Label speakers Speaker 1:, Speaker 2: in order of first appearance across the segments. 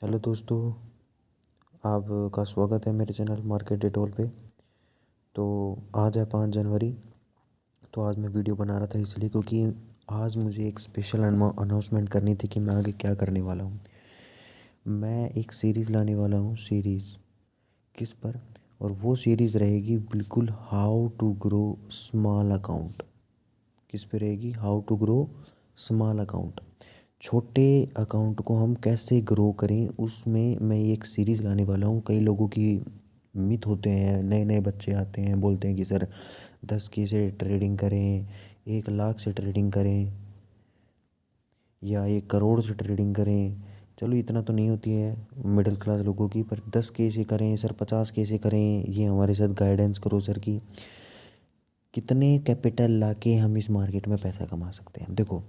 Speaker 1: Hello दोस्तों, आपका स्वागत है मेरे चैनल मार्केट डिटोल पे। तो आज है 5 जनवरी। तो आज मैं वीडियो बना रहा था इसलिए क्योंकि आज मुझे एक स्पेशल अनाउंसमेंट करनी थी कि मैं आगे क्या करने वाला हूँ। मैं एक सीरीज़ लाने वाला हूँ। सीरीज़ किस पर? और वो सीरीज़ रहेगी बिल्कुल how to grow small account. किस पे रहेगी? How to grow small account. छोटे अकाउंट को हम कैसे ग्रो करें, उसमें मैं एक सीरीज़ लाने वाला हूँ। कई लोगों की मिथ होते हैं, नए नए बच्चे आते हैं, बोलते हैं कि सर 10K से ट्रेडिंग करें, 1 लाख से ट्रेडिंग करें या 1 करोड़ से ट्रेडिंग करें। चलो इतना तो नहीं होती है मिडिल क्लास लोगों की, पर 10K से करें सर, 50K से करें, ये हमारे साथ गाइडेंस करो सर कि कितने कैपिटल लाके हम इस मार्केट में पैसा कमा सकते हैं। देखो,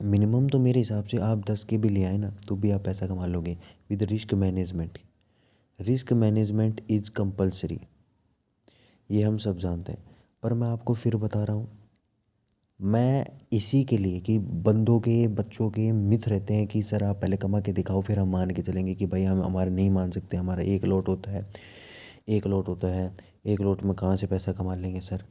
Speaker 1: मिनिमम तो मेरे हिसाब से आप 10K भी ले आए ना तो भी आप पैसा कमा लोगे with risk management. Risk management is compulsory, ये हम सब जानते हैं। पर मैं आपको फिर बता रहा हूँ, मैं इसी के लिए कि बंदों के बच्चों के मिथ रहते हैं कि सर आप पहले कमा के दिखाओ फिर हम मान के चलेंगे, कि भाई हम हमारे नहीं मान सकते, हमारा एक लॉट होता है, एक लॉट होता है, एक लॉट में कहाँ से पैसा कमा लेंगे सर।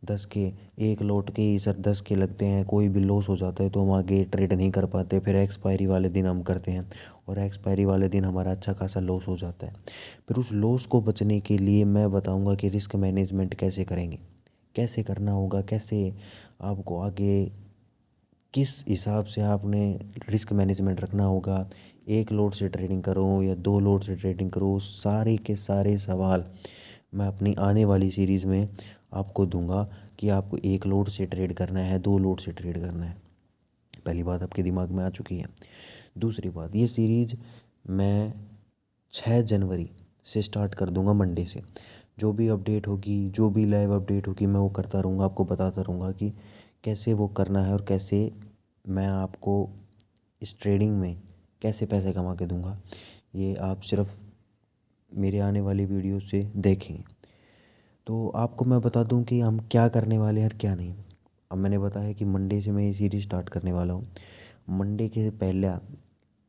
Speaker 1: 10K, एक लॉट के ही सर 10K लगते हैं, कोई भी लॉस हो जाता है तो हम आगे ट्रेड नहीं कर पाते, फिर एक्सपायरी वाले दिन हम करते हैं और एक्सपायरी वाले दिन हमारा अच्छा खासा लॉस हो जाता है। फिर उस लॉस को बचने के लिए मैं बताऊंगा कि रिस्क मैनेजमेंट कैसे करेंगे, कैसे करना होगा, कैसे आपको आगे किस हिसाब से आपने रिस्क मैनेजमेंट रखना होगा। एक लोड से ट्रेडिंग करो या 2 लोड से ट्रेडिंग करो, सारे के सारे सवाल मैं अपनी आने वाली सीरीज़ में आपको दूंगा कि आपको 1 लोड से ट्रेड करना है, 2 लोड से ट्रेड करना है। पहली बात आपके दिमाग में आ चुकी है। दूसरी बात, ये सीरीज़ मैं 6 जनवरी से स्टार्ट कर दूंगा, मंडे से। जो भी अपडेट होगी, जो भी लाइव अपडेट होगी, मैं वो करता रहूँगा, आपको बताता रहूँगा कि कैसे वो करना है और कैसे मैं आपको इस ट्रेडिंग में कैसे पैसे कमा के दूंगा। ये आप सिर्फ मेरे आने वाली वीडियो से देखें। तो आपको मैं बता दूं कि हम क्या करने वाले हैं और क्या नहीं। अब मैंने बताया कि मंडे से मैं ये सीरीज़ स्टार्ट करने वाला हूँ। मंडे के पहले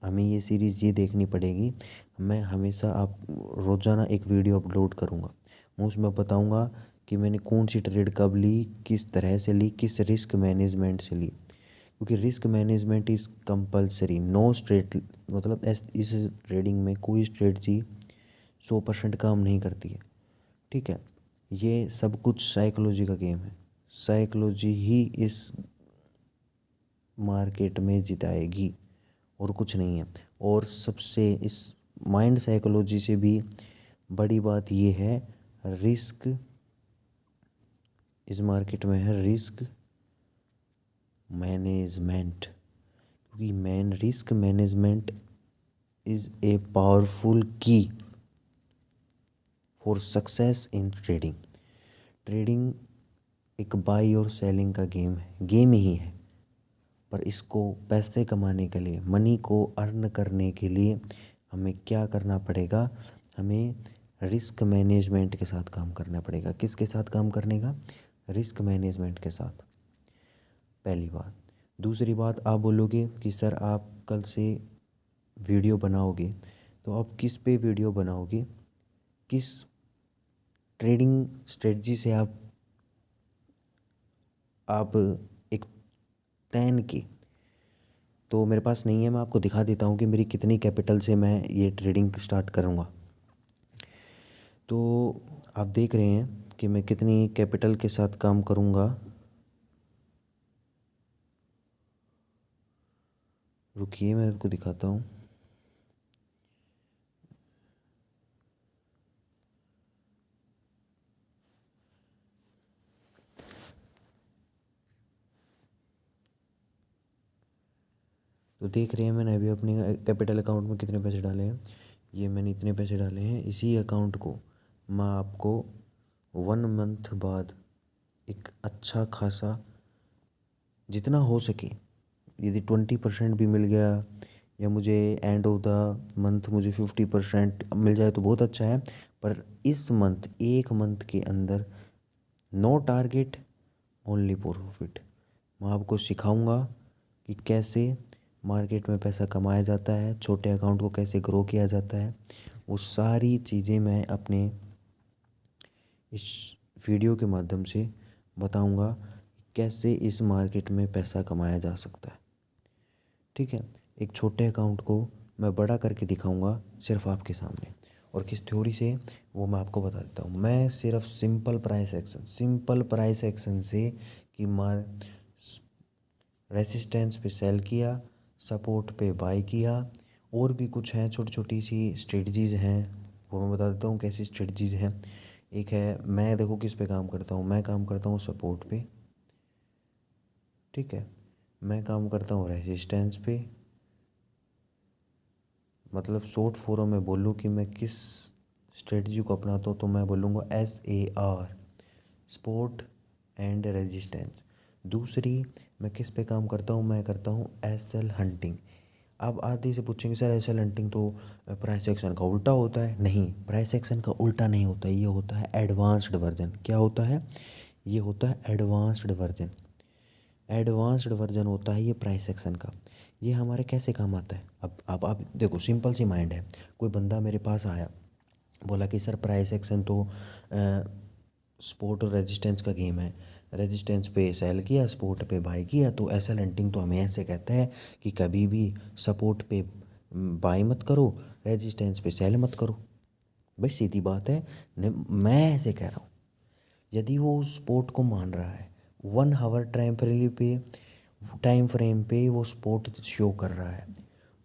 Speaker 1: हमें ये सीरीज़ ये देखनी पड़ेगी। मैं हमेशा आप रोज़ाना एक वीडियो अपलोड करूँगा। मैं उसमें बताऊँगा कि मैंने कौन सी ट्रेड कब ली, किस तरह से ली, किस रिस्क मैनेजमेंट से ली। क्योंकि risk management is compulsory. No straight मतलब इस ट्रेडिंग में कोई स्ट्रेटजी 100% काम नहीं करती है। ठीक है, ये सब कुछ साइकोलॉजी का गेम है। साइकोलॉजी ही इस मार्केट में जिताएगी और कुछ नहीं है। और सबसे इस माइंड साइकोलॉजी से भी बड़ी बात ये है, रिस्क इस मार्केट में है रिस्क मैनेजमेंट। क्योंकि risk management is a powerful key for success in trading. Trading एक बाई और सेलिंग का गेम है, गेम ही है। पर इसको पैसे कमाने के लिए, मनी को अर्न करने के लिए हमें क्या करना पड़ेगा? हमें रिस्क मैनेजमेंट के साथ काम करना पड़ेगा। किसके साथ काम करने का? रिस्क मैनेजमेंट के साथ, पहली बात। दूसरी बात, आप बोलोगे कि सर आप कल से वीडियो बनाओगे, तो आप किस पे वीडियो बनाओगे? किस ट्रेडिंग स्ट्रेटजी से आप एक 10K तो मेरे पास नहीं है। मैं आपको दिखा देता हूँ कि मेरी कितनी कैपिटल से मैं ये ट्रेडिंग स्टार्ट करूँगा। तो आप देख रहे हैं कि मैं कितनी कैपिटल के साथ काम करूँगा। रुकिए, मैं आपको दिखाता हूँ। तो देख रहे हैं मैंने अभी अपने कैपिटल अकाउंट में कितने पैसे डाले हैं। ये मैंने इतने पैसे डाले हैं। इसी अकाउंट को मैं आपको 1 मंथ बाद एक अच्छा खासा, जितना हो सके, यदि 20% भी मिल गया या मुझे एंड ऑफ द मंथ मुझे 50% मिल जाए तो बहुत अच्छा है। पर इस मंथ, 1 मंथ के अंदर, नो टारगेट ओनली प्रॉफिट। मैं आपको सिखाऊंगा कि कैसे मार्केट में पैसा कमाया जाता है, छोटे अकाउंट को कैसे ग्रो किया जाता है, वो सारी चीज़ें मैं अपने इस वीडियो के माध्यम से बताऊंगा कैसे इस मार्केट में पैसा कमाया जा सकता है। ठीक है, एक छोटे अकाउंट को मैं बड़ा करके दिखाऊंगा सिर्फ आपके सामने, और किस थ्योरी से वो मैं आपको बता देता हूँ। मैं सिर्फ सिंपल प्राइस एक्शन से कि मार रेसिस्टेंस पे सेल किया, सपोर्ट पे बाय किया, और भी कुछ हैं छोटी छोटी सी स्ट्रेटजीज़ हैं, वो मैं बता देता हूँ कैसी स्ट्रेटजीज़ हैं। एक है, मैं देखो किस पे काम करता हूँ, मैं काम करता हूँ सपोर्ट पे। ठीक है, मैं काम करता हूँ रेजिस्टेंस पे। मतलब शॉर्ट फॉर्म में बोलूँ कि मैं किस स्ट्रेटजी को अपनाता हूँ तो मैं बोलूँगा SAR, सपोर्ट एंड रेजिस्टेंस। दूसरी, मैं किस पे काम करता हूँ, मैं करता हूँ SL हंटिंग। अब आधे से पूछेंगे सर SL हंटिंग तो प्राइस एक्शन का उल्टा होता है। नहीं, प्राइस एक्शन का उल्टा नहीं होता, ये होता है एडवांस्ड वर्जन। क्या होता है? ये होता है एडवांस्ड वर्जन। एडवांस्ड वर्जन होता है ये प्राइस एक्शन का। ये हमारे कैसे काम आता है? अब आप देखो, सिंपल सी माइंड है। कोई बंदा मेरे पास आया, बोला कि सर प्राइस एक्शन तो सपोर्ट और रेजिस्टेंस का गेम है, रेजिस्टेंस पे सेल किया, सपोर्ट पे बाय किया, तो एसएल हंटिंग तो हमें ऐसे कहता है कि कभी भी सपोर्ट पे बाय मत करो, रेजिस्टेंस पे सेल मत करो। बस सीधी बात है। मैं ऐसे कह रहा हूँ, यदि वो उस स्पोर्ट को मान रहा है, 1 आवर टाइम फ्रेम पे वो स्पोर्ट शो कर रहा है,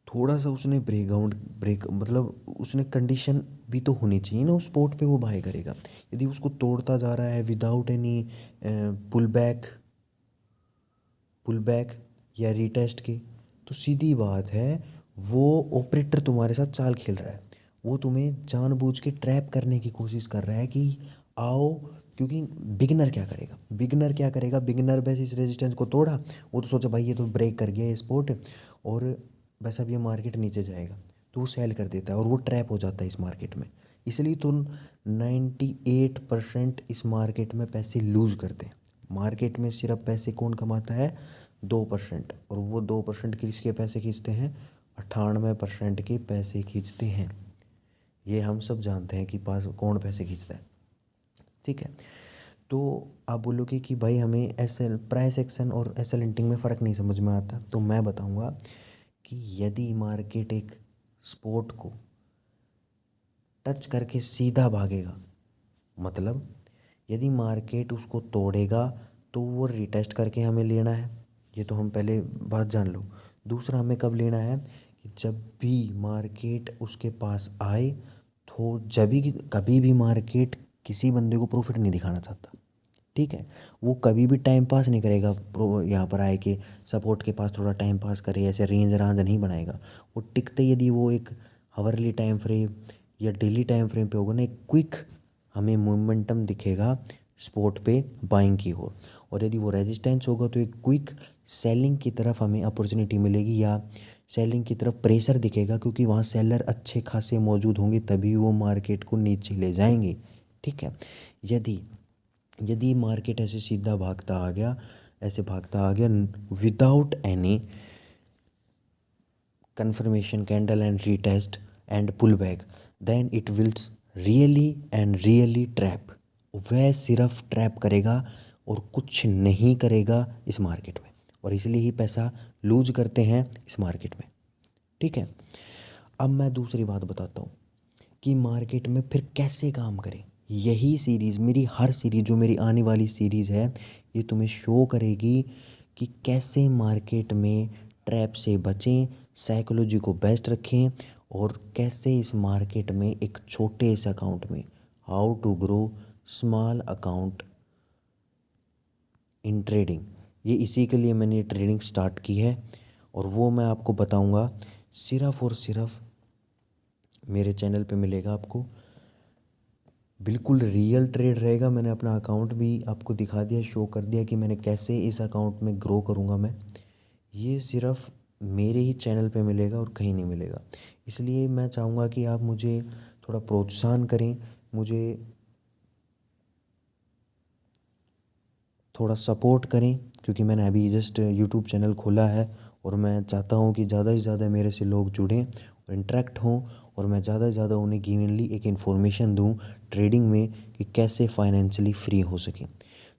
Speaker 1: थोड़ा सा उसने ब्रेक मतलब उसने कंडीशन भी तो होनी चाहिए ना उस स्पोर्ट पे वो बाय करेगा। यदि उसको तोड़ता जा रहा है विदाउट एनी पुल बैक या रीटेस्ट के, तो सीधी बात है वो ऑपरेटर तुम्हारे साथ चाल खेल रहा है। वो तुम्हें जानबूझ के ट्रैप करने की कोशिश कर रहा है कि आओ। क्योंकि बिगिनर बस इस रेजिस्टेंस को तोड़ा, वो तो सोचा भाई ये तो ब्रेक कर गया ये स्पोर्ट, और बस अब ये मार्केट नीचे जाएगा, तो वो सेल कर देता है और वो ट्रैप हो जाता है इस मार्केट में। इसलिए तो 98% इस मार्केट में पैसे लूज़ करते हैं। मार्केट में सिर्फ पैसे कौन कमाता है? 2%, और वो 2% किसके पैसे खींचते हैं? 98% के पैसे खींचते हैं। ये हम सब जानते हैं कि पास कौन पैसे खींचता है। ठीक है, तो आप बोलोगे कि भाई हमें एसएल प्राइस एक्शन और एसएल हिंटिंग में फ़र्क नहीं समझ में आता, तो मैं बताऊंगा कि यदि मार्केट एक स्पोर्ट को टच करके सीधा भागेगा, मतलब यदि मार्केट उसको तोड़ेगा तो वो रिटेस्ट करके हमें लेना है, ये तो हम पहले बात जान लो। दूसरा, हमें कब लेना है? कि जब भी मार्केट उसके पास आए, तो जब भी कभी भी मार्केट किसी बंदे को प्रॉफिट नहीं दिखाना चाहता। ठीक है, वो कभी भी टाइम पास नहीं करेगा, प्रो यहाँ पर आए कि सपोर्ट के पास थोड़ा टाइम पास करे, ऐसे रेंज रांज नहीं बनाएगा। वो टिकते यदि वो एक हावरली टाइम फ्रेम या डेली टाइम फ्रेम पे होगा ना, एक क्विक हमें मोमेंटम दिखेगा स्पोर्ट पे बाइंग की ओर, और यदि वो रेजिस्टेंस होगा तो एक क्विक सेलिंग की तरफ हमें अपॉर्चुनिटी मिलेगी, या सेलिंग की तरफ प्रेशर दिखेगा, क्योंकि वहाँ सेलर अच्छे खासे मौजूद होंगे, तभी वो मार्केट को नीचे ले जाएंगे। ठीक है, यदि यदि मार्केट ऐसे सीधा भागता आ गया, ऐसे भागता आ गया without any confirmation candle and retest and pullback, then it will really trap। वह सिर्फ ट्रैप करेगा और कुछ नहीं करेगा इस मार्केट में, और इसलिए ही पैसा लूज करते हैं इस मार्केट में। ठीक है, अब मैं दूसरी बात बताता हूँ कि मार्केट में फिर कैसे काम करें। यही सीरीज़, मेरी हर सीरीज़, जो मेरी आने वाली सीरीज़ है, ये तुम्हें शो करेगी कि कैसे मार्केट में ट्रैप से बचें, साइकोलॉजी को बेस्ट रखें, और कैसे इस मार्केट में एक छोटे से अकाउंट में how to grow small account in trading. ये इसी के लिए मैंने ये ट्रेडिंग स्टार्ट की है, और वो मैं आपको बताऊंगा सिर्फ़ और सिर्फ मेरे चैनल पे मिलेगा आपको। बिल्कुल रियल ट्रेड रहेगा। मैंने अपना अकाउंट भी आपको दिखा दिया, शो कर दिया कि मैंने कैसे इस अकाउंट में ग्रो करूँगा मैं। ये सिर्फ मेरे ही चैनल पे मिलेगा और कहीं नहीं मिलेगा। इसलिए मैं चाहूँगा कि आप मुझे थोड़ा प्रोत्साहन करें, मुझे थोड़ा सपोर्ट करें, क्योंकि मैंने अभी जस्ट यूट्यूब चैनल खोला है और मैं चाहता हूँ कि ज़्यादा से ज़्यादा मेरे से लोग जुड़ें और इंटरेक्ट हों, और मैं ज़्यादा से ज़्यादा उन्हें गेनुइनली एक इन्फॉर्मेशन दूँ ट्रेडिंग में कि कैसे फाइनेंशियली फ्री हो सकें।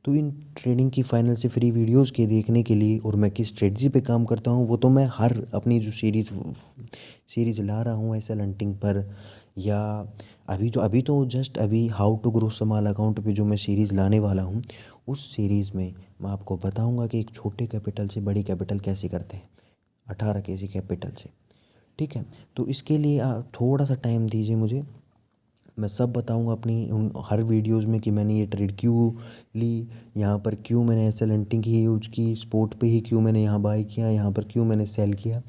Speaker 1: तो इन ट्रेडिंग की फाइनेंशियली फ्री वीडियोस के देखने के लिए और मैं किस स्ट्रेटजी पे काम करता हूँ वो तो मैं हर अपनी जो सीरीज़ ला रहा हूँ एस एल हंटिंग पर, या अभी तो जस्ट अभी how to grow small account पे जो मैं सीरीज़ लाने वाला हूँ, उस सीरीज़ में मैं आपको बताऊंगा कि एक छोटे कैपिटल से बड़ी कैपिटल कैसे करते हैं 18 kg कैपिटल से। ठीक है, तो इसके लिए आप थोड़ा सा टाइम दीजिए मुझे, मैं सब बताऊंगा अपनी उन हर वीडियोस में कि मैंने ये ट्रेड क्यों ली, यहाँ पर क्यों मैंने एस एल हंटिंग ही यूज की, स्पोर्ट पे ही क्यों मैंने यहाँ बाय किया, यहाँ पर क्यों मैंने सेल किया,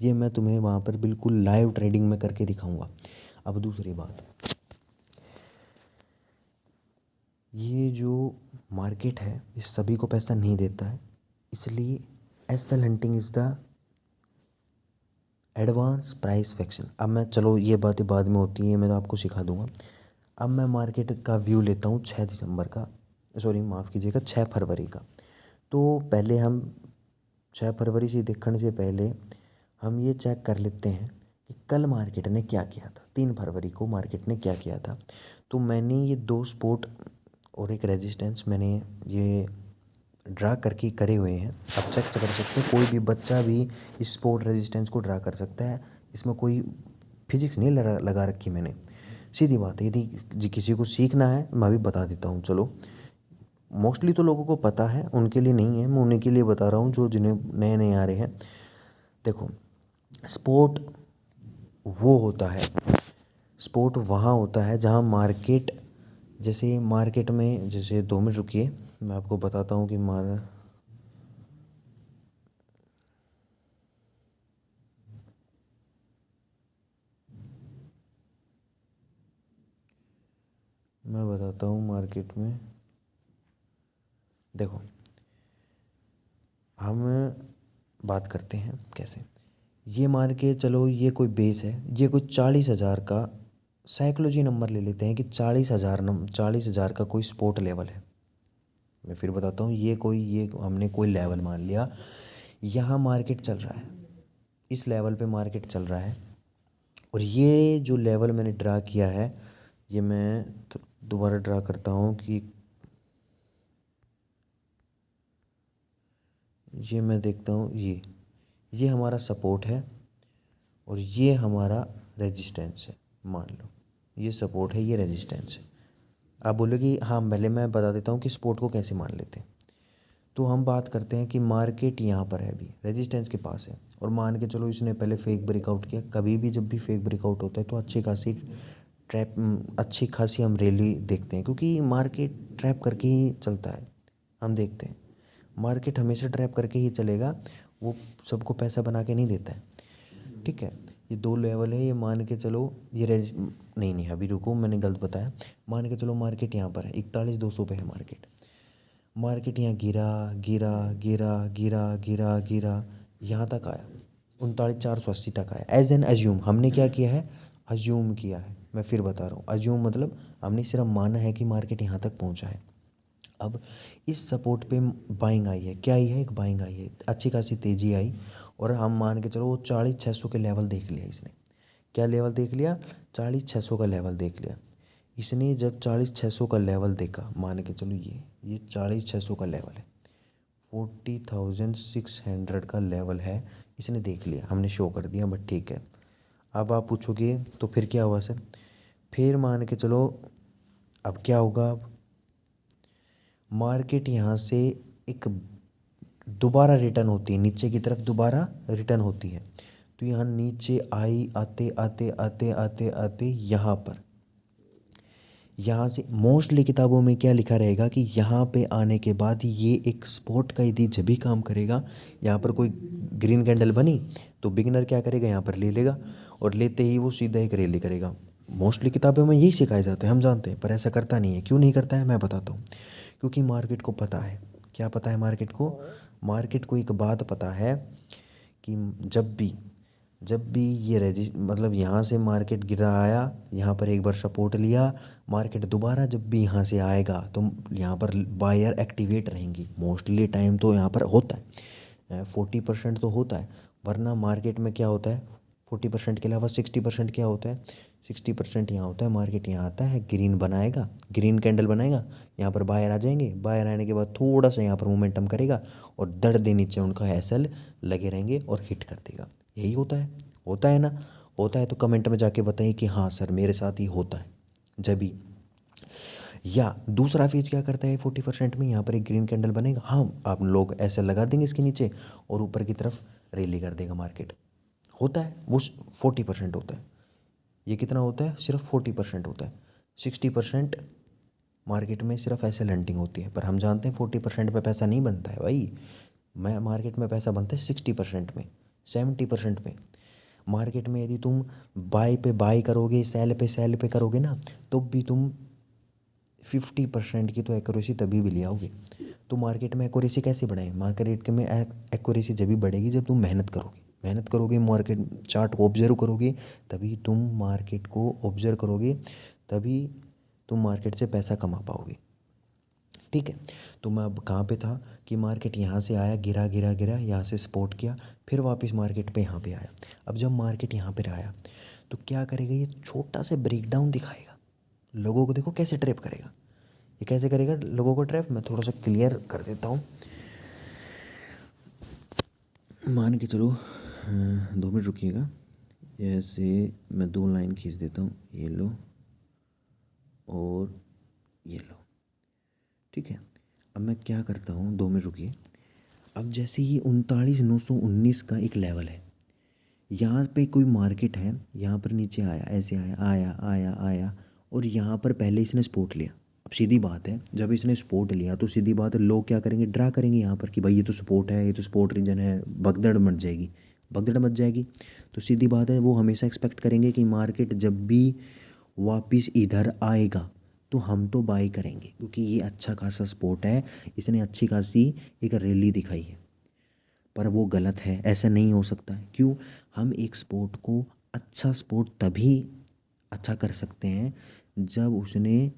Speaker 1: ये मैं तुम्हें वहाँ पर बिल्कुल लाइव ट्रेडिंग में करके दिखाऊंगा। अब दूसरी बात, ये जो मार्केट है इस सभी को पैसा नहीं देता है, इसलिए S L hunting is the advance price fiction. अब मैं, चलो ये बातें बाद में होती हैं, मैं तो आपको सिखा दूंगा। अब मैं मार्केट का व्यू लेता हूँ 6 दिसंबर का, सॉरी माफ़ कीजिएगा 6 फरवरी का। तो पहले हम 6 फरवरी से देखने से पहले हम ये चेक कर लेते हैं कि कल मार्केट ने क्या किया था, 3 फरवरी को मार्केट ने क्या किया था। तो मैंने ये 2 सपोर्ट और एक रेजिस्टेंस मैंने ये ड्रा करके करे हुए हैं। आप चेक कर सकते हैं, कोई भी बच्चा भी इस सपोर्ट रेजिस्टेंस को ड्रा कर सकता है, इसमें कोई फिजिक्स नहीं लगा रखी मैंने, सीधी बात है। यदि किसी को सीखना है मैं भी बता देता हूँ, चलो मोस्टली तो लोगों को पता है, उनके लिए नहीं है, मैं उन्हीं के लिए बता रहा हूँ जो जिन्हें नए नए आ रहे हैं। देखो, स्पोर्ट वो होता है, स्पोर्ट वहाँ होता है जहाँ मार्केट, जैसे मार्केट में, जैसे 2 मिनट रुकिए मैं आपको बताता हूँ कि मैं बताता हूँ मार्केट में। देखो, हम बात करते हैं कैसे, ये मान के चलो ये कोई बेस है, ये कोई 40,000 का साइकोलॉजी नंबर ले लेते हैं कि 40,000 का कोई स्पोर्ट लेवल है। मैं फिर बताता हूँ, ये हमने कोई लेवल मान लिया, यहाँ मार्केट चल रहा है, इस लेवल पे मार्केट चल रहा है, और ये जो लेवल मैंने ड्रा किया है, ये मैं दोबारा ड्रा करता हूँ कि ये मैं देखता हूँ, ये हमारा सपोर्ट है और ये हमारा रेजिस्टेंस है। मान लो ये सपोर्ट है, ये रेजिस्टेंस है। आप बोलोगे हाँ, पहले मैं बता देता हूँ कि सपोर्ट को कैसे मान लेते हैं। तो हम बात करते हैं कि मार्केट यहाँ पर है, अभी रेजिस्टेंस के पास है, और मान के चलो इसने पहले फेक ब्रेकआउट किया। कभी भी जब भी फेक ब्रेकआउट होता है तो अच्छी खासी हम रैली देखते हैं, क्योंकि मार्केट ट्रैप करके ही चलता है। हम देखते हैं मार्केट हमेशा ट्रैप करके ही चलेगा, वो सबको पैसा बना के नहीं देता है। ठीक है, ये 2 लेवल है, ये मान के चलो ये नहीं अभी रुको, मैंने गलत बताया। मान के चलो मार्केट यहाँ पर है, 41,200 पे है मार्केट। मार्केट यहाँ गिरा गिरा गिरा गिरा गिरा गिरा, यहाँ तक आया, 39,480 तक आया। एज एन अज्यूम हमने क्या किया है, अज्यूम किया है। मैं फिर बता रहा हूँ, अज्यूम मतलब हमने सिर्फ माना है कि मार्केट यहाँ तक पहुँचा है। अब इस सपोर्ट पे बाइंग आई है, क्या आई है, एक बाइंग आई है, अच्छी खासी तेज़ी आई, और हम मान के चलो वो 40,600 के लेवल देख लिया इसने। क्या लेवल देख लिया, 40,600 का लेवल देख लिया इसने। जब 40,600 का लेवल देखा, मान के चलो ये 40,600 का लेवल है, 40,600 का लेवल है, इसने देख लिया, हमने शो कर दिया, बट ठीक है। अब आप पूछोगे तो फिर क्या हुआ सर, फिर मान के चलो अब क्या होगा, अब मार्केट यहाँ से एक दोबारा रिटर्न होती है नीचे की तरफ, दोबारा रिटर्न होती है। तो यहाँ नीचे आई, आते आते आते आते आते यहाँ पर, यहाँ से मोस्टली किताबों में क्या लिखा रहेगा कि यहाँ पे आने के बाद ये एक स्पॉट का यदि जब भी काम करेगा, यहाँ पर कोई ग्रीन कैंडल बनी तो बिगिनर क्या करेगा, यहाँ पर ले लेगा, और लेते ही वो सीधा एक रैली करेगा। मोस्टली किताबों में यही सिखाया जाता है, हम जानते हैं, पर ऐसा करता नहीं है। क्यों नहीं करता है मैं बताता हूँ, क्योंकि मार्केट को पता है, क्या पता है मार्केट को एक बात पता है कि जब भी ये मतलब यहाँ से मार्केट गिरा आया, यहाँ पर एक बार सपोर्ट लिया, मार्केट दोबारा जब भी यहाँ से आएगा तो यहाँ पर बायर एक्टिवेट रहेंगी। मोस्टली टाइम तो यहाँ पर होता है, 40% तो होता है, वरना मार्केट में क्या होता है 40% के अलावा 60% क्या होता है, 60% यहाँ होता है। मार्केट यहाँ आता है, ग्रीन बनाएगा, ग्रीन कैंडल बनाएगा, यहाँ पर बायर आ जाएंगे, बायर आने के बाद थोड़ा सा यहाँ पर मोमेंटम करेगा और दर दे नीचे उनका एसएल लगे रहेंगे और हिट कर देगा। यही होता है ना। होता है तो कमेंट में जाके बताइए कि हाँ सर मेरे साथ ही होता है। जब भी या दूसरा फेज क्या करता है 40% में, यहाँ पर एक ग्रीन कैंडल बनेगा, हाँ आप लोग ऐसे लगा देंगे इसके नीचे और ऊपर की तरफ रैली कर देगा मार्केट। होता है वो 40% होता है। ये कितना होता है, सिर्फ 40% होता है। 60% मार्केट में सिर्फ ऐसे लैंडिंग होती है, पर हम जानते हैं 40% में पैसा नहीं बनता है भाई। मैं मार्केट में पैसा बनता है 60% में, 70% में। मार्केट में यदि तुम बाय पे बाय करोगे, सेल पे करोगे ना, तो भी तुम 50% की तो एक्यूरेसी तभी भी ले आओगे। तो मार्केट में एक्यूरेसी कैसे बढ़ाएं, मार्केट में एक्यूरेसी जब भी बढ़ेगी जब तुम मेहनत करोगे, मार्केट चार्ट को ऑब्जर्व करोगे, तभी तुम मार्केट को ऑब्जर्व करोगे, तभी तुम मार्केट से पैसा कमा पाओगे। ठीक है, तो मैं अब कहाँ पे था कि मार्केट यहाँ से आया, गिरा गिरा गिरा, यहाँ से सपोर्ट किया, फिर वापस मार्केट पे यहाँ पे आया। अब जब मार्केट यहाँ पे आया तो क्या करेगा, ये छोटा सा ब्रेकडाउन दिखाएगा लोगों को। देखो कैसे ट्रैप करेगा, ये कैसे करेगा लोगों को ट्रैप। मैं थोड़ा सा क्लियर कर देता हूँ। मान के चलो 2 मिनट रुकिएगा, ऐसे मैं 2 लाइन खींच देता हूँ, ये लो और ये लो। ठीक है, अब मैं क्या करता हूँ, 2 मिनट रुकिए। अब जैसे ये 39,919 का एक लेवल है, यहाँ पे कोई मार्केट है, यहाँ पर नीचे आया, ऐसे आया आया आया आया और यहाँ पर पहले इसने सपोर्ट लिया। अब सीधी बात है, जब इसने सपोर्ट लिया तो सीधी बात है लोग क्या करेंगे, ड्रा करेंगे यहाँ पर कि भाई ये तो सपोर्ट है, ये तो सपोर्ट रीजन है, भगदड़ मच जाएगी। तो सीधी बात है वो हमेशा एक्सपेक्ट करेंगे कि मार्केट जब भी वापस इधर आएगा तो हम तो बाई करेंगे, क्योंकि ये अच्छा खासा सपोर्ट है, इसने अच्छी खासी एक रैली दिखाई है। पर वो गलत है, ऐसा नहीं हो सकता है। क्यों, हम एक स्पोर्ट को अच्छा स्पोर्ट तभी अच्छा कर सकते हैं जब उसने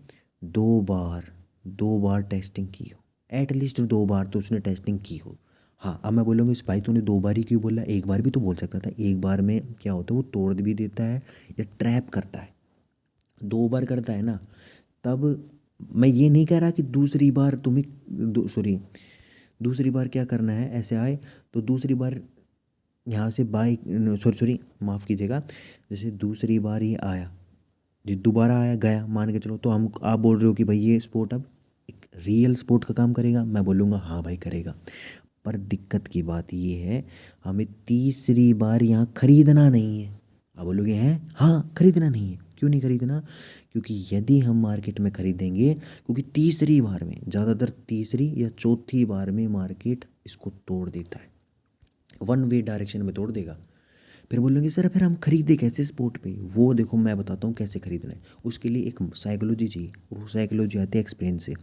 Speaker 1: दो बार टेस्टिंग की हो, एटलीस्ट 2 बार तो उसने टेस्टिंग की हो। हाँ, अब मैं बोलूँगा इस भाई तूने 2 बार ही क्यों बोला, एक बार भी तो बोल सकता था। एक बार में क्या होता है, वो तोड़ भी देता है या ट्रैप करता है। 2 बार करता है ना, तब मैं ये नहीं कह रहा कि दूसरी बार दूसरी बार क्या करना है, ऐसे आए तो दूसरी बार यहाँ से बाई, सॉरी माफ़ कीजिएगा, जैसे दूसरी बार ये आया, जो दोबारा आया गया मान के चलो, तो हम आप बोल रहे हो कि भाई ये स्पोर्ट अब एक रियल स्पोर्ट का काम करेगा, मैं बोलूँगा हाँ भाई करेगा। पर दिक्कत की बात ये है, हमें तीसरी बार यहाँ खरीदना नहीं है। आप बोलोगे हैं, हाँ खरीदना नहीं है, क्यों नहीं खरीदना, क्योंकि यदि हम मार्केट में खरीदेंगे, क्योंकि तीसरी बार में, ज़्यादातर तीसरी या चौथी बार में मार्केट इसको तोड़ देता है, वन वे डायरेक्शन में तोड़ देगा। फिर बोलेंगे सर फिर हम खरीदे कैसे स्पोर्ट पे, वो देखो मैं बताता हूँ कैसे खरीदना है। उसके लिए एक साइकोलॉजी चाहिए, वो साइकोलॉजी आती है एक्सपीरियंस से।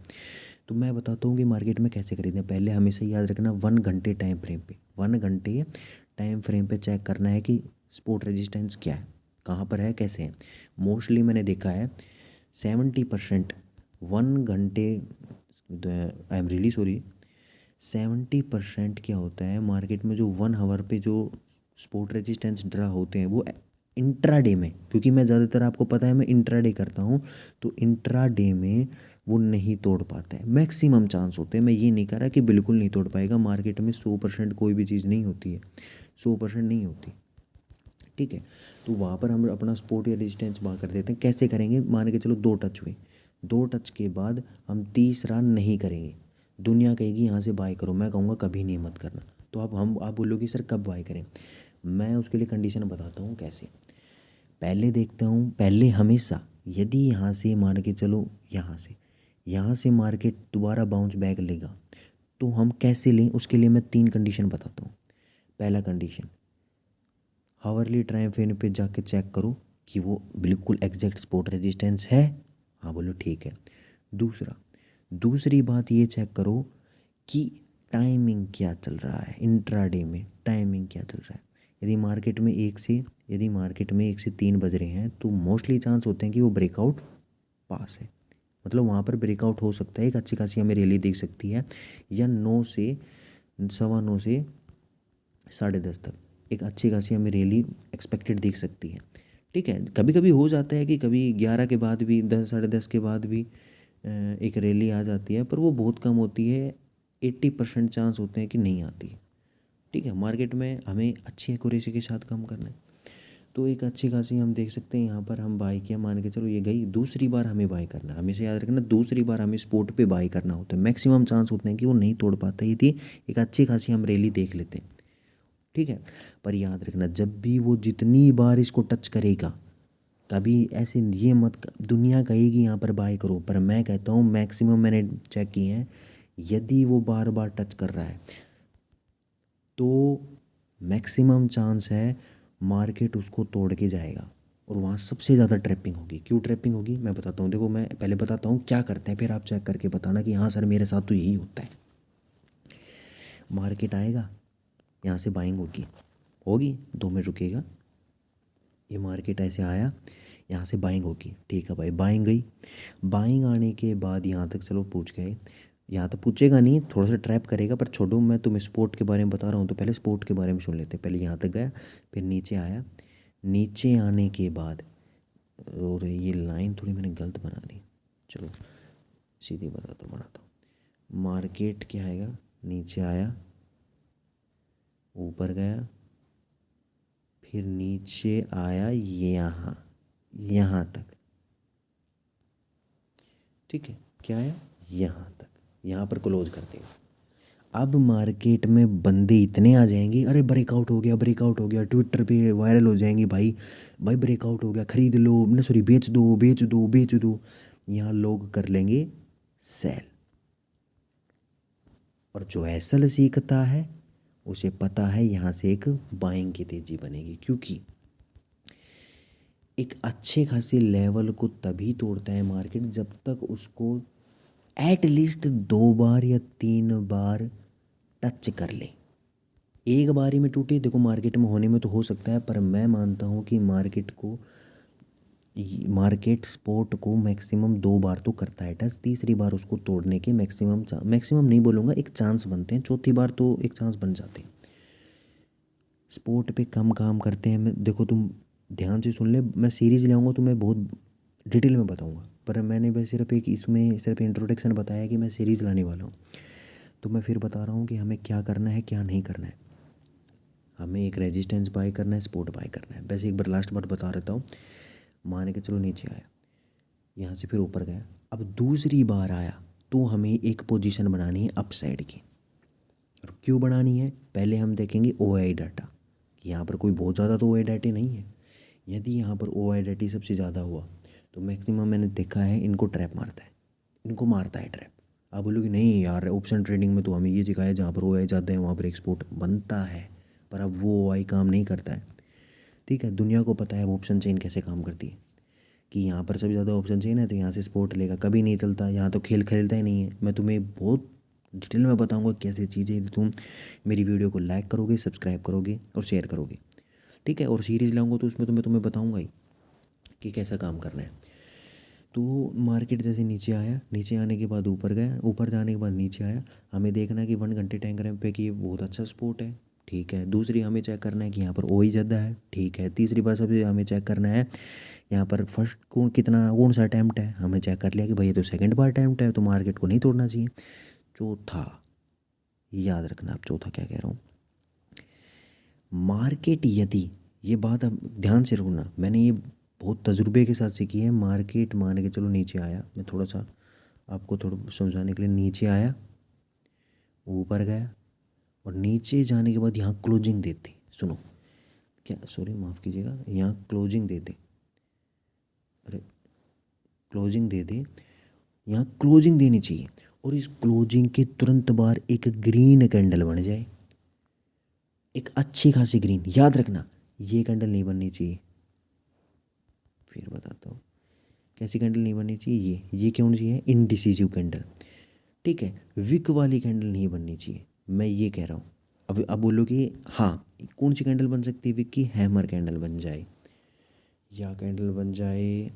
Speaker 1: तो मैं बताता हूँ कि मार्केट में कैसे खरीदें। पहले हमेशा याद रखना 1 घंटे टाइम फ्रेम पे, 1 घंटे टाइम फ्रेम पे चेक करना है कि सपोर्ट रेजिस्टेंस क्या है, कहाँ पर है, कैसे है। मोस्टली मैंने देखा है 70% 1 घंटे, आई एम रियली सॉरी, 70% क्या होता है मार्केट में, जो 1 आवर पे जो सपोर्ट रेजिस्टेंस ड्रा होते हैं वो इंट्राडे में, क्योंकि मैं ज़्यादातर आपको पता है मैं इंट्राडे करता हूँ, तो इंट्राडे में वो नहीं तोड़ पाते हैं, मैक्सिमम चांस होते हैं। मैं ये नहीं कह रहा कि बिल्कुल नहीं तोड़ पाएगा, मार्केट में 100% कोई भी चीज़ नहीं होती है, 100% नहीं होती। ठीक है, तो वहाँ पर हम अपना सपोर्ट या रेजिस्टेंस वहाँ कर देते हैं। कैसे करेंगे, मान के चलो 2 टच हुए, 2 टच के बाद हम तीसरा नहीं करेंगे। दुनिया कहेगी यहाँ से बाय करो, मैं कहूँगा कभी नहीं मत करना। तो आप बोलोगे सर कब बाय करें, मैं उसके लिए कंडीशन बताता हूँ कैसे। पहले देखता हूँ, पहले हमेशा यदि यहाँ से मान के चलो, यहाँ से मार्केट दोबारा बाउंस बैक लेगा तो हम कैसे लें, उसके लिए मैं 3 कंडीशन बताता हूँ। पहला कंडीशन, हावरली टाइम फ्रेम पे जाके चेक करो कि वो बिल्कुल एग्जैक्ट सपोर्ट रेजिस्टेंस है, हाँ बोलो ठीक है। दूसरी बात ये चेक करो कि टाइमिंग क्या चल रहा है, इंट्राडे में टाइमिंग क्या चल रहा है। यदि मार्केट में 1 से 3 बज रहे हैं तो मोस्टली चांस होते हैं कि वो ब्रेकआउट पास है, मतलब वहाँ पर ब्रेकआउट हो सकता है, एक अच्छी खासी हमें रैली दिख सकती है। या 9 से 9:15 से 10:30 तक एक अच्छी खासी हमें रैली एक्सपेक्टेड दिख सकती है। ठीक है, कभी कभी हो जाता है कि कभी 11 के बाद भी 10 10:30 के बाद भी एक रैली आ जाती है, पर वो बहुत कम होती है। 80% चांस होते हैं कि नहीं आती है। ठीक है, मार्केट में हमें अच्छी एक्यूरेसी के साथ काम करना है। तो एक अच्छी खासी हम देख सकते हैं यहाँ पर हम बाई किया, मान के चलो ये गई, दूसरी बार हमें बाई करना है। हमेशा याद रखना, दूसरी बार हमें स्पोर्ट पे बाई करना होता है। मैक्सिमम चांस होते हैं कि वो नहीं तोड़ पाता, ये थी एक अच्छी खासी हम रैली देख लेते हैं। ठीक है, पर याद रखना जब भी वो जितनी बार इसको टच करेगा, कभी ऐसे ये मत दुनिया कहेगी यहाँ पर बाय करो, पर मैं कहता हूँ मैक्सिमम मैंने चेक किए हैं, यदि वो बार बार टच कर रहा है तो मैक्सिमम चांस है मार्केट उसको तोड़ के जाएगा। और वहाँ सबसे ज़्यादा ट्रैपिंग होगी। क्यों ट्रैपिंग होगी मैं बताता हूँ। देखो, मैं पहले बताता हूँ क्या करते हैं, फिर आप चेक करके बताना कि हाँ सर मेरे साथ तो यही होता है। मार्केट आएगा, यहाँ से बाइंग होगी, होगी 2 मिनट रुकेगा, ये मार्केट ऐसे आया, यहाँ से बाइंग होगी। ठीक है भाई, बाइंग गई, बाइंग आने के बाद यहाँ तक चलो पूछ गए। यहाँ तो पूछेगा नहीं, थोड़ा सा ट्रैप करेगा, पर छोड़ो, मैं तुम्हें स्पोर्ट के बारे में बता रहा हूँ तो पहले स्पोर्ट के बारे में सुन लेते हैं। पहले यहाँ तक गया, फिर नीचे आया, नीचे आने के बाद, और ये लाइन थोड़ी मैंने गलत बना दी, चलो सीधी बनाता हूँ। मार्केट क्या आएगा, नीचे आया, ऊपर गया, फिर नीचे आया यहाँ, यहाँ तक। ठीक है, क्या आया, यहाँ तक, यहाँ पर क्लोज कर देगा। अब मार्केट में बंदे इतने आ जाएंगे, अरे ब्रेकआउट हो गया, ब्रेकआउट हो गया, ट्विटर पे वायरल हो जाएंगे, भाई भाई ब्रेकआउट हो गया, खरीद लो, ना सॉरी बेच दो बेच दो बेच दो। यहाँ लोग कर लेंगे सेल। और जो एसल सीखता है उसे पता है यहाँ से एक बाइंग की तेजी बनेगी, क्योंकि एक अच्छे खासे लेवल को तभी तोड़ता है मार्केट जब तक उसको एटलीस्ट 2 बार या 3 बार टच कर ले। एक बारी में टूटी, देखो मार्केट में होने में तो हो सकता है, पर मैं मानता हूँ कि मार्केट स्पोर्ट को मैक्सिमम 2 बार तो करता है टच। तीसरी बार उसको तोड़ने के मैक्सिमम नहीं बोलूँगा, एक चांस बनते हैं। चौथी बार तो एक चांस बन जाते हैं। स्पोर्ट पे कम काम करते हैं। मैं देखो, तुम ध्यान से सुन ले, मैं सीरीज़ ले आऊँगा तो मैं बहुत डिटेल में बताऊँगा, पर मैंने बस सिर्फ एक इसमें सिर्फ इंट्रोडक्शन बताया कि मैं सीरीज़ लाने वाला हूँ। तो मैं फिर बता रहा हूँ कि हमें क्या करना है क्या नहीं करना है। हमें एक रेजिस्टेंस बाय करना है, स्पोर्ट बाय करना है। वैसे एक बार लास्ट बार बता देता हूँ। मान के चलो नीचे आया, यहाँ से फिर ऊपर गया, अब दूसरी बार आया तो हमें एक पोजीशन बनानी है अप साइड की। और क्यों बनानी है, पहले हम देखेंगे OI डाटा कि यहाँ पर कोई बहुत ज़्यादा तो OI डाटे नहीं है। यदि यहाँ पर OI डाटे सबसे ज़्यादा हुआ तो मैक्सिमम मैंने देखा है इनको ट्रैप मारता है, इनको मारता है ट्रैप। आप बोलोगे नहीं यार, ऑप्शन ट्रेडिंग में तो हमें ये सिखाया जहाँ पर OI जाते हैं वहाँ पर एक्सपोर्ट बनता है, पर अब वो OI काम नहीं करता है। ठीक है, दुनिया को पता है ऑप्शन चेन कैसे काम करती है, कि यहाँ पर सबसे ज़्यादा ऑप्शन चेन है तो यहाँ से स्पोर्ट लेगा, कभी नहीं चलता, यहाँ तो खेल खेलता ही नहीं है। मैं तुम्हें बहुत डिटेल में बताऊँगा कैसे चीज़ें, यदि तुम मेरी वीडियो को लाइक करोगे, सब्सक्राइब करोगे और शेयर करोगे। ठीक है, और सीरीज़ लाऊंगा तो उसमें तो मैं तुम्हें बताऊँगा ही कि कैसा काम करना है। तो मार्केट जैसे नीचे आया, नीचे आने के बाद ऊपर गया, ऊपर जाने के बाद नीचे आया, हमें देखना है कि 1 घंटे टाइम फ्रेम पे कि ये बहुत अच्छा स्पोर्ट है। ठीक है, दूसरी हमें चेक करना है कि यहाँ पर OI ज़्यादा है। ठीक है, तीसरी बार सबसे हमें चेक करना है यहाँ पर फर्स्ट कौन सा अटैम्प्ट है, हमने चेक कर लिया कि भाई ये तो सेकंड बार अटैम्प्ट है, तो मार्केट को नहीं तोड़ना चाहिए। चौथा, याद रखना आप चौथा क्या कह रहा हूँ, मार्केट यदि, ये बात अब ध्यान से रखना, मैंने ये बहुत तजुर्बे के साथ सीखी है। मार्केट मान के चलो नीचे आया, मैं थोड़ा सा आपको थोड़ा समझाने के लिए, नीचे आया, ऊपर गया, और नीचे जाने के बाद यहाँ क्लोजिंग देते, सुनो क्या, सॉरी माफ़ कीजिएगा, यहाँ क्लोजिंग देते, अरे क्लोजिंग दे दे, यहाँ क्लोजिंग देनी चाहिए। और इस क्लोजिंग के तुरंत बाद एक ग्रीन कैंडल बन जाए, एक अच्छी खासी ग्रीन, याद रखना ये कैंडल नहीं बननी चाहिए। फिर बताता हूँ कैसी कैंडल नहीं बननी चाहिए, ये क्यों नहीं चाहिए, इनडिसिसिव कैंडल। ठीक है, विक वाली कैंडल नहीं बननी चाहिए, मैं ये कह रहा हूँ। अब बोलो कि हाँ कौन सी कैंडल बन सकती है विक की, हैमर कैंडल बन जाए, या कैंडल बन जाए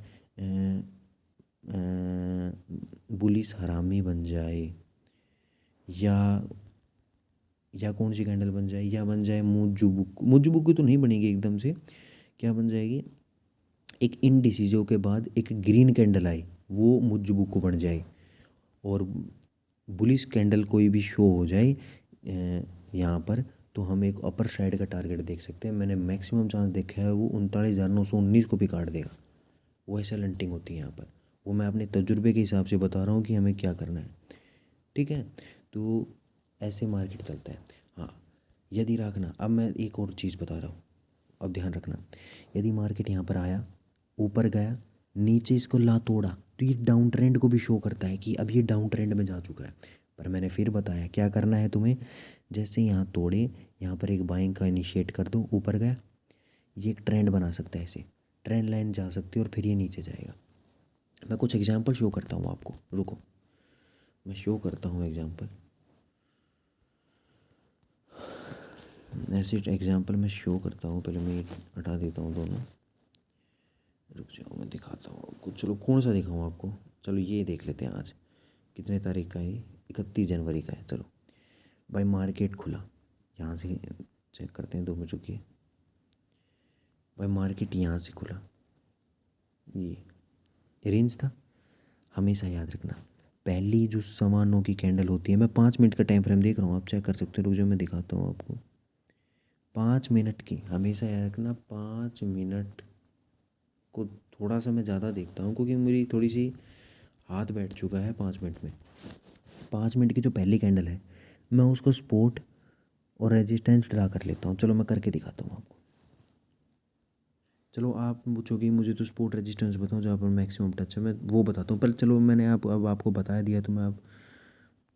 Speaker 1: बुलिस हरामी बन जाए, या या कौन सी कैंडल बन जाए, या बन जाए मुजुबुकु। मुजुबुकु तो नहीं बनेगी एकदम से, क्या बन जाएगी, एक इनडिसीजो के बाद एक ग्रीन कैंडल आए, वो मुजुबुकु बन जाए। और बुलिश कैंडल कोई भी शो हो जाए यहाँ पर, तो हम एक अपर साइड का टारगेट देख सकते हैं। मैंने मैक्सिमम चांस देखा है वो 39,919 को भी काट देगा। वो ऐसा लंटिंग होती है यहाँ पर। वो मैं अपने तजुर्बे के हिसाब से बता रहा हूँ कि हमें क्या करना है, ठीक है। तो ऐसे मार्केट चलता है। हाँ, यदि रखना, अब मैं एक और चीज़ बता रहा हूँ, अब ध्यान रखना। यदि मार्केट यहाँ पर आया, ऊपर गया, नीचे इसको ला तोड़ा, तो ये डाउन ट्रेंड को भी शो करता है कि अब ये डाउन ट्रेंड में जा चुका है। पर मैंने फिर बताया क्या करना है तुम्हें, जैसे यहाँ तोड़े, यहाँ पर एक बाइंग का इनिशिएट कर दो, ऊपर गया, ये एक ट्रेंड बना सकता है, ऐसे ट्रेंड लाइन जा सकती है और फिर ये नीचे जाएगा। मैं कुछ एग्जांपल शो करता हूँ आपको, रुको मैं शो करता हूँ एग्जांपल। ऐसे एग्जांपल मैं शो करता हूँ, पहले मैं ये हटा देता हूँ दोनों, रुक जाओ मैं दिखाता हूँ आपको। चलो कौन सा दिखाऊँ आपको, चलो ये देख लेते हैं। आज कितने तारीख का है, 31 जनवरी का है। चलो भाई मार्केट खुला, यहाँ से चेक करते हैं, 2 मिनट रुकिए। भाई मार्केट यहाँ से खुला, ये रेंज था। हमेशा याद रखना, पहली जो 9:15 की कैंडल होती है, मैं 5 मिनट का टाइम फ्रेम देख रहा हूँ, आप चेक कर सकते हो, रुक जाओ मैं दिखाता हूँ आपको। 5 मिनट की हमेशा याद रखना, 5 मिनट को थोड़ा सा मैं ज़्यादा देखता हूँ, क्योंकि मेरी थोड़ी सी हाथ बैठ चुका है 5 मिनट में। 5 मिनट की जो पहली कैंडल है, मैं उसको सपोर्ट और रेजिस्टेंस ड्रा कर लेता हूँ। चलो मैं करके दिखाता हूँ आपको। चलो आप पूछोगे मुझे तो सपोर्ट रेजिस्टेंस बताओ जहाँ पर मैक्सिमम टच है, मैं वो बताता हूँ। पर चलो मैंने अब आपको बता दिया, तो मैं अब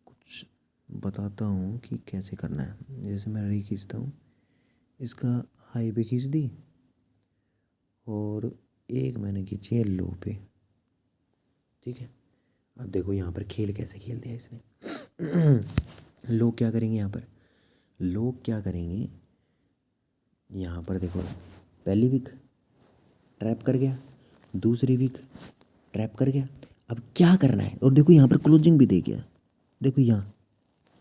Speaker 1: कुछ बताता हूँ कि कैसे करना है। जैसे मैं री खींचता हूँ, इसका हाई पे खींच दी, और एक मैंने खींची है लो पे, ठीक है। अब देखो यहाँ पर खेल कैसे खेल दिया इसने। लोग क्या करेंगे यहाँ पर, लोग क्या करेंगे यहाँ पर, देखो पहली वीक ट्रैप कर गया, दूसरी वीक ट्रैप कर गया। अब क्या करना है, और देखो यहाँ पर क्लोजिंग भी दे गया, देखो यहाँ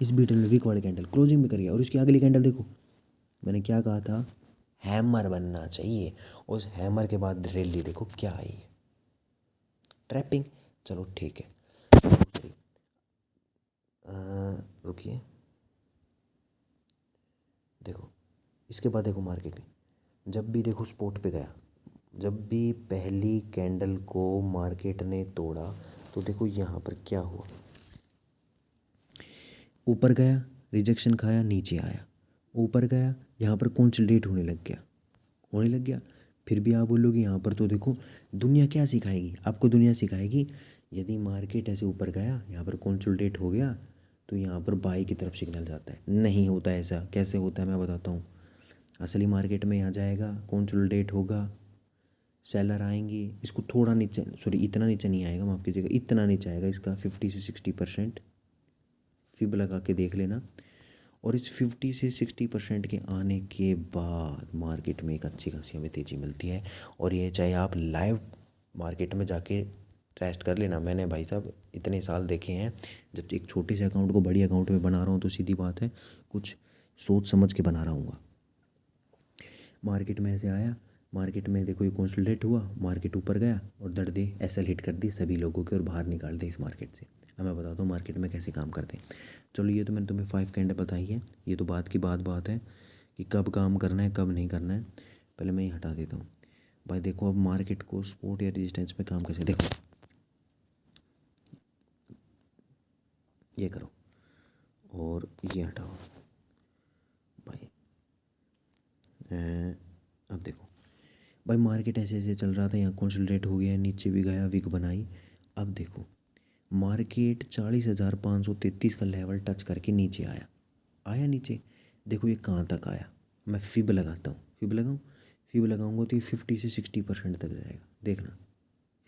Speaker 1: इस बीटल में वीक वाली कैंडल क्लोजिंग भी कर गया। और इसकी अगली कैंडल देखो, मैंने क्या कहा था, हैमर बनना चाहिए। उस हैमर के बाद रैली देखो क्या आई है, ट्रैपिंग। चलो ठीक है, दूसरी रुकिए, देखो इसके बाद देखो मार्केट जब भी देखो स्पोर्ट पे गया, जब भी पहली कैंडल को मार्केट ने तोड़ा, तो देखो यहाँ पर क्या हुआ, ऊपर गया, रिजेक्शन खाया, नीचे आया, ऊपर गया, यहाँ पर कंसोलिडेट होने लग गया। फिर भी आप बोलोगे यहाँ पर तो देखो, दुनिया क्या सिखाएगी आपको, दुनिया सिखाएगी यदि मार्केट ऐसे ऊपर गया, यहाँ पर कंसोलिडेट हो गया, तो यहाँ पर बाई की तरफ सिग्नल जाता है। नहीं होता ऐसा, कैसे होता है मैं बताता हूँ। असली मार्केट में यहाँ जाएगा, कंसोलिडेट होगा, सेलर आएंगे, इसको थोड़ा नीचे, सॉरी इतना नीचे नहीं आएगा, माफ़ कीजिएगा, इतना नीचे आएगा, इसका 50 से 60% फिब लगा के देख लेना। और इस 50 से 60% के आने के बाद मार्केट में एक अच्छी खासी हमें तेज़ी मिलती है। और ये चाहे आप लाइव मार्केट में जाके टेस्ट कर लेना। मैंने भाई साहब इतने साल देखे हैं, जब एक छोटे से अकाउंट को बड़ी अकाउंट में बना रहा हूँ, तो सीधी बात है कुछ सोच समझ के बना रहा हूँ। मार्केट में ऐसे आया, मार्केट में देखो ये कंसोलिडेट हुआ, मार्केट ऊपर गया और दड़ दे एसएल हिट कर दी सभी लोगों के, और बाहर निकाल दे इस मार्केट से। अब मैं बताता हूँ मार्केट में कैसे काम करते हैं। चलो ये तो मैंने तुम्हें 5 कैंडल बताई है, ये तो बात की बात है कि कब काम करना है कब नहीं करना है। पहले मैं ये हटा देता हूँ। भाई देखो अब मार्केट को सपोर्ट या रेजिस्टेंस में काम कैसे, देखो ये करो और ये हटाओ भाई। अब देखो भाई मार्केट ऐसे ऐसे चल रहा था, यहाँ कंसोलिडेट हो गया, नीचे भी गया, विक बनाई। अब देखो मार्केट 40,533 का लेवल टच करके नीचे आया, नीचे। देखो ये कहाँ तक आया, मैं फिब लगाता हूँ, फिब लगाऊंगा तो ये 50 से 60% तक जाएगा, देखना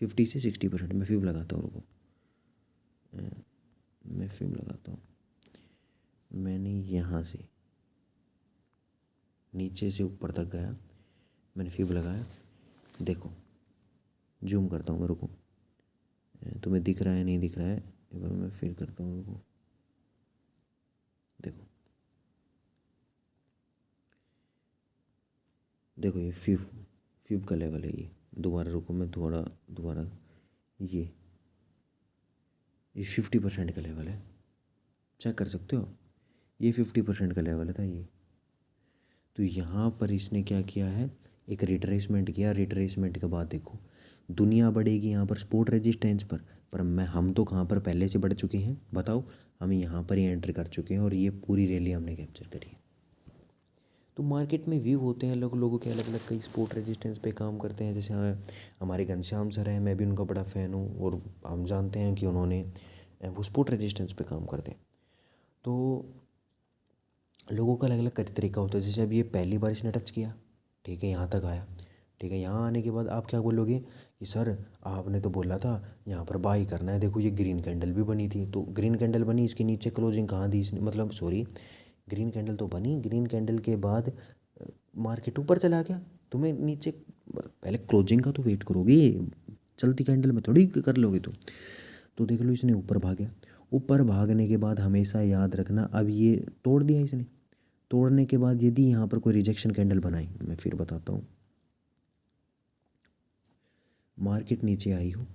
Speaker 1: 50 से 60% मैं फिब लगाता हूँ, रुको मैं फिब लगाता हूँ। मैंने यहाँ से नीचे से ऊपर तक गया, मैंने फिब लगाया, देखो जूम करता हूँ मैं, रुको तुम्हें दिख रहा है नहीं दिख रहा है, एक बार मैं फिर करता हूँ, रुको देखो देखो ये फिफ्थ का लेवल है। ये दोबारा रुको, मैं थोड़ा दोबारा, ये 50% का लेवल है, चेक कर सकते हो। ये 50% का लेवल था ये। तो यहाँ पर इसने क्या किया है, एक रिट्रेसमेंट किया। रिट्रेसमेंट के बाद देखो दुनिया बढ़ेगी यहाँ पर सपोर्ट रेजिस्टेंस पर हम तो कहाँ पर पहले से बढ़ चुके हैं, बताओ। हम यहाँ पर ही एंटर कर चुके हैं और ये पूरी रैली हमने कैप्चर करी है। तो मार्केट में व्यू होते हैं लोगों के अलग अलग, कई सपोर्ट रेजिस्टेंस पे काम करते हैं। जैसे हमारे घनश्याम सर हैं, मैं भी उनका बड़ा फ़ैन हूँ और हम जानते हैं कि उन्होंने वो सपोर्ट रेजिस्टेंस पे काम करते हैं। तो लोगों का अलग अलग तरीका होता है। जैसे अब ये पहली बार इसने टच किया, ठीक है, यहाँ तक आया, ठीक है। यहाँ आने के बाद आप क्या बोलोगे कि सर आपने तो बोला था यहाँ पर बाई करना है, देखो ये ग्रीन कैंडल भी बनी थी। तो ग्रीन कैंडल बनी, इसके नीचे क्लोजिंग कहाँ दी इसने, मतलब सॉरी, ग्रीन कैंडल तो बनी, ग्रीन कैंडल के बाद मार्केट ऊपर चला गया। तुम्हें नीचे पहले क्लोजिंग का तो वेट करोगे, चलती कैंडल में थोड़ी कर लोगे तुम। तो देख लो इसने ऊपर भागा। ऊपर भागने के बाद हमेशा याद रखना, अब ये तोड़ दिया इसने। तोड़ने के बाद यदि यहाँ पर कोई रिजेक्शन कैंडल बनाई, मैं फिर बताता हूँ, मार्केट नीचे आई हो,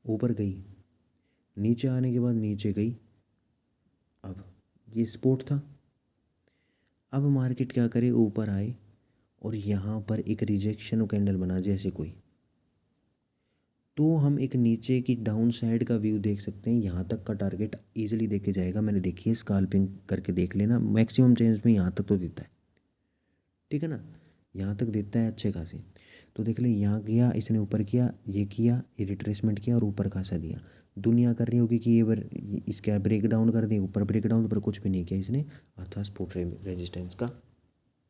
Speaker 1: ऊपर गई, नीचे आने के बाद नीचे गई, अब ये सपोर्ट था। अब मार्केट क्या करे, ऊपर आए और यहाँ पर एक रिजेक्शन कैंडल बना जैसे कोई, तो हम एक नीचे की डाउन साइड का व्यू देख सकते हैं। यहाँ तक का टारगेट इजीली देखे जाएगा। मैंने देखी है, स्काल्पिंग करके देख लेना, मैक्सिमम चेंज में यहाँ तक तो देता है, ठीक है ना, यहाँ तक देता है अच्छे खासे। तो देख ले, यहाँ किया इसने, ऊपर किया, ये रिट्रेसमेंट किया और ऊपर खासा दिया। दुनिया कर रही होगी कि ये बार इसका ब्रेक डाउन कर दे, ऊपर ब्रेक डाउन, पर कुछ भी नहीं किया इसने। अथा सपोर्ट रेजिस्टेंस का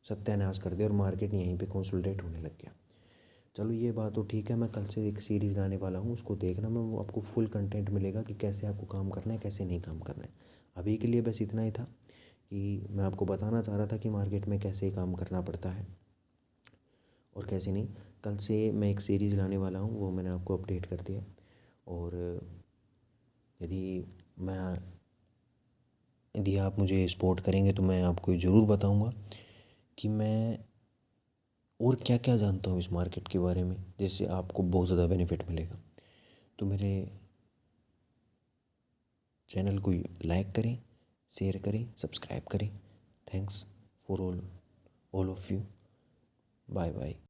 Speaker 1: सत्यानाश कर दिया और मार्केट यहीं पे कंसोलिडेट होने लग गया। चलो ये बात तो ठीक है, मैं कल से एक सीरीज़ लाने वाला हूँ, उसको देखना। मैं वो आपको फुल कंटेंट मिलेगा कि कैसे आपको काम करना है, कैसे नहीं काम करना है। अभी के लिए बस इतना ही था कि मैं आपको बताना चाह रहा था कि मार्केट में कैसे काम करना पड़ता है और कैसे नहीं। कल से मैं एक सीरीज़ लाने वाला हूँ, वो मैंने आपको अपडेट कर दिया। और यदि मैं यदि आप मुझे सपोर्ट करेंगे तो मैं आपको ज़रूर बताऊँगा कि मैं और क्या क्या जानता हूँ इस मार्केट के बारे में, जिससे आपको बहुत ज़्यादा बेनिफिट मिलेगा। तो मेरे चैनल को लाइक करें, शेयर करें, सब्सक्राइब करें। Thanks for all of you. Bye bye.